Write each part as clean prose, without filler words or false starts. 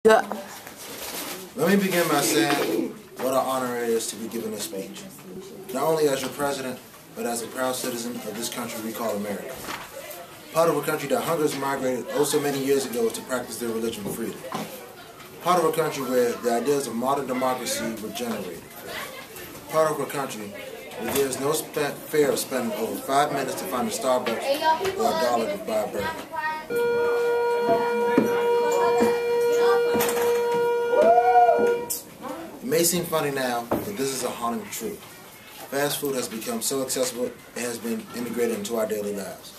Yeah. Let me begin by saying what an honor it is to be given this speech. Not only as your president, but as a proud citizen of this country we call America. Part of a country that hungers migrated oh so many years ago to practice their religion freely. Part of a country where the ideas of modern democracy were generated. Part of a country where there is no fear of spending over 5 minutes to find a Starbucks or $1 to buy a burger. It may seem funny now, but this is a haunting truth. Fast food has become so accessible, it has been integrated into our daily lives.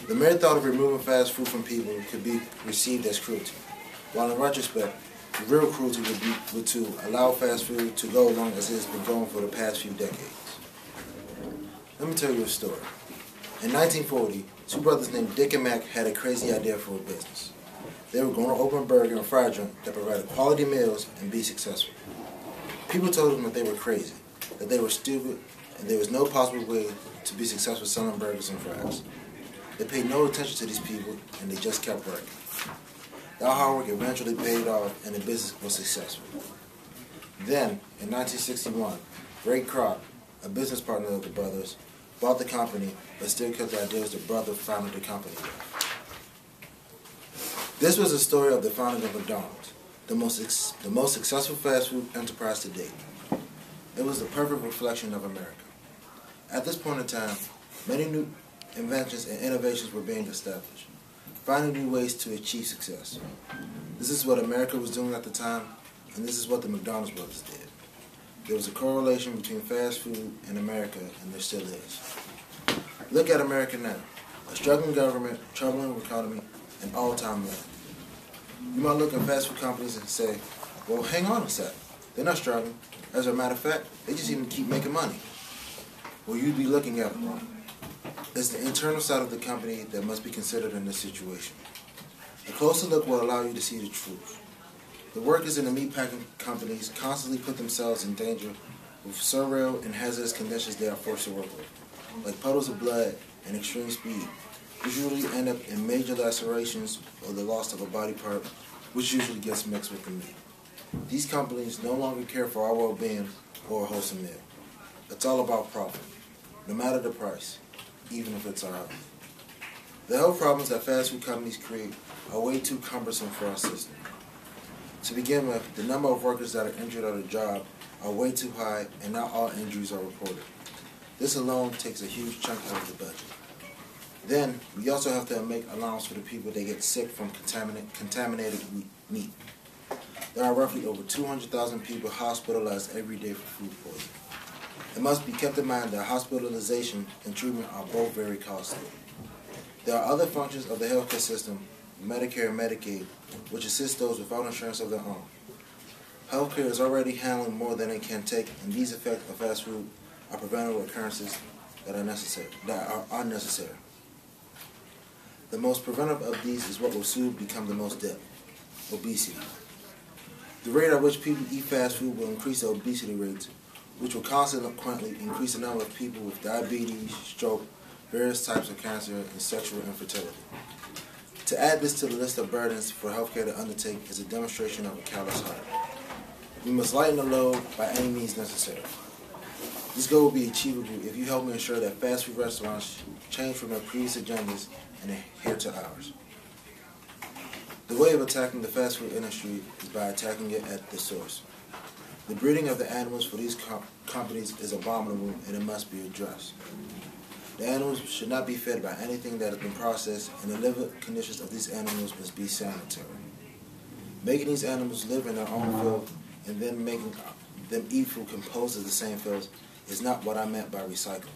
The mere thought of removing fast food from people could be received as cruelty, while in retrospect, the real cruelty would to allow fast food to go along as it has been going for the past few decades. Let me tell you a story. In 1940, two brothers named Dick and Mac had a crazy idea for a business. They were going to open a burger and fry joint that provided quality meals and be successful. People told them that they were crazy, that they were stupid, and there was no possible way to be successful selling burgers and fries. They paid no attention to these people, and they just kept working. Their hard work eventually paid off, and the business was successful. Then, in 1961, Ray Kroc, a business partner of the brothers, bought the company, but still kept the ideas the brother founded the company with. This was the story of the founding of McDonald's, the most successful fast food enterprise to date. It was the perfect reflection of America. At this point in time, many new inventions and innovations were being established, finding new ways to achieve success. This is what America was doing at the time, and this is what the McDonald's brothers did. There was a correlation between fast food and America, and there still is. Look at America now. A struggling government, troubling economy, and all-time low. You might look at fast food companies and say, well, hang on a sec. They're not struggling. As a matter of fact, they just even keep making money. Well, you'd be looking at it wrong. It's the internal side of the company that must be considered in this situation. A closer look will allow you to see the truth. The workers in the meatpacking companies constantly put themselves in danger with surreal and hazardous conditions they are forced to work with, like puddles of blood and extreme speed, which usually end up in major lacerations or the loss of a body part, which usually gets mixed with the meat. These companies no longer care for our well-being or a wholesome meal. It's all about profit, no matter the price, even if it's our health. The health problems that fast food companies create are way too cumbersome for our system. To begin with, the number of workers that are injured at a job are way too high, and not all injuries are reported. This alone takes a huge chunk out of the budget. Then, we also have to make allowance for the people that get sick from contaminated meat. There are roughly over 200,000 people hospitalized every day for food poisoning. It must be kept in mind that hospitalization and treatment are both very costly. There are other functions of the healthcare system, Medicare and Medicaid, which assist those without insurance of their own. Healthcare is already handling more than it can take, and these effects of fast food are preventable occurrences that are unnecessary. The most preventive of these is what will soon become the most deadly: obesity. The rate at which people eat fast food will increase the obesity rates, which will consequently increase the number of people with diabetes, stroke, various types of cancer, and sexual infertility. To add this to the list of burdens for healthcare to undertake is a demonstration of a callous heart. We must lighten the load by any means necessary. This goal will be achievable if you help me ensure that fast food restaurants change from their previous agendas and adhere to ours. The way of attacking the fast food industry is by attacking it at the source. The breeding of the animals for these companies is abominable, and it must be addressed. The animals should not be fed by anything that has been processed, and the living conditions of these animals must be sanitary. Making these animals live in their own filth and then making them eat food composed of the same filth is not what I meant by recycling.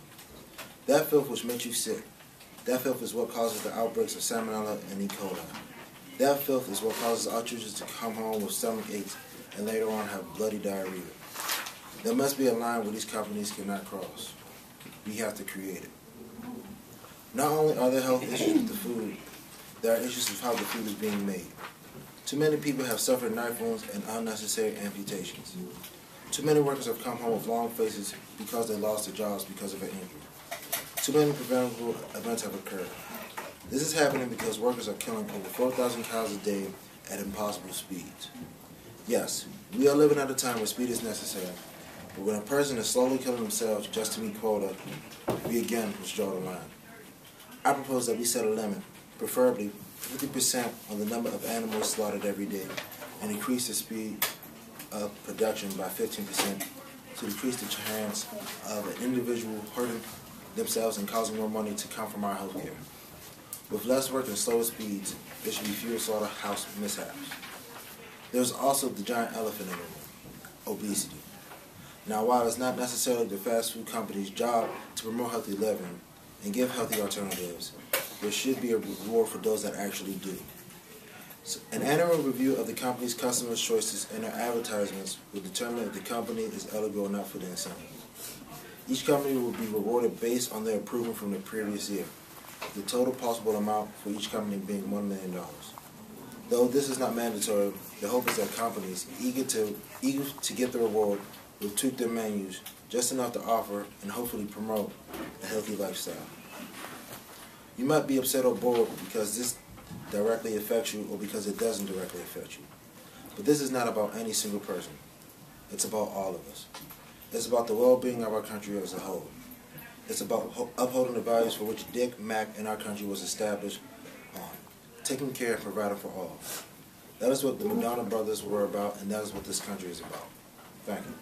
That filth which makes you sick. That filth is what causes the outbreaks of Salmonella and E. coli. That filth is what causes our children to come home with stomach aches and later on have bloody diarrhea. There must be a line where these companies cannot cross. We have to create it. Not only are there health issues with the food, there are issues with how the food is being made. Too many people have suffered knife wounds and unnecessary amputations. Too many workers have come home with long faces because they lost their jobs because of an injury. Too many preventable events have occurred. This is happening because workers are killing over 4,000 cows a day at impossible speeds. Yes, we are living at a time where speed is necessary, but when a person is slowly killing themselves just to meet quota, we again must draw the line. I propose that we set a limit, preferably 50% on the number of animals slaughtered every day, and increase the speed of production by 15% to decrease the chance of an individual hurting themselves and causing more money to come from our healthcare. With less work and slower speeds, there should be fewer slaughterhouse mishaps. There's also the giant elephant in the room, obesity. Now, while it's not necessarily the fast food company's job to promote healthy living and give healthy alternatives, there should be a reward for those that actually do. So, an annual review of the company's customers' choices and their advertisements will determine if the company is eligible or not for the incentive. Each company will be rewarded based on their improvement from the previous year, the total possible amount for each company being $1 million. Though this is not mandatory, the hope is that companies eager to get the reward will tweak their menus just enough to offer and hopefully promote a healthy lifestyle. You might be upset or bored because this directly affects you or because it doesn't directly affect you. But this is not about any single person. It's about all of us. It's about the well-being of our country as a whole. It's about upholding the values for which Dick, Mac, and our country was established on, taking care and providing for all. That is what the Madonna brothers were about, and that is what this country is about. Thank you.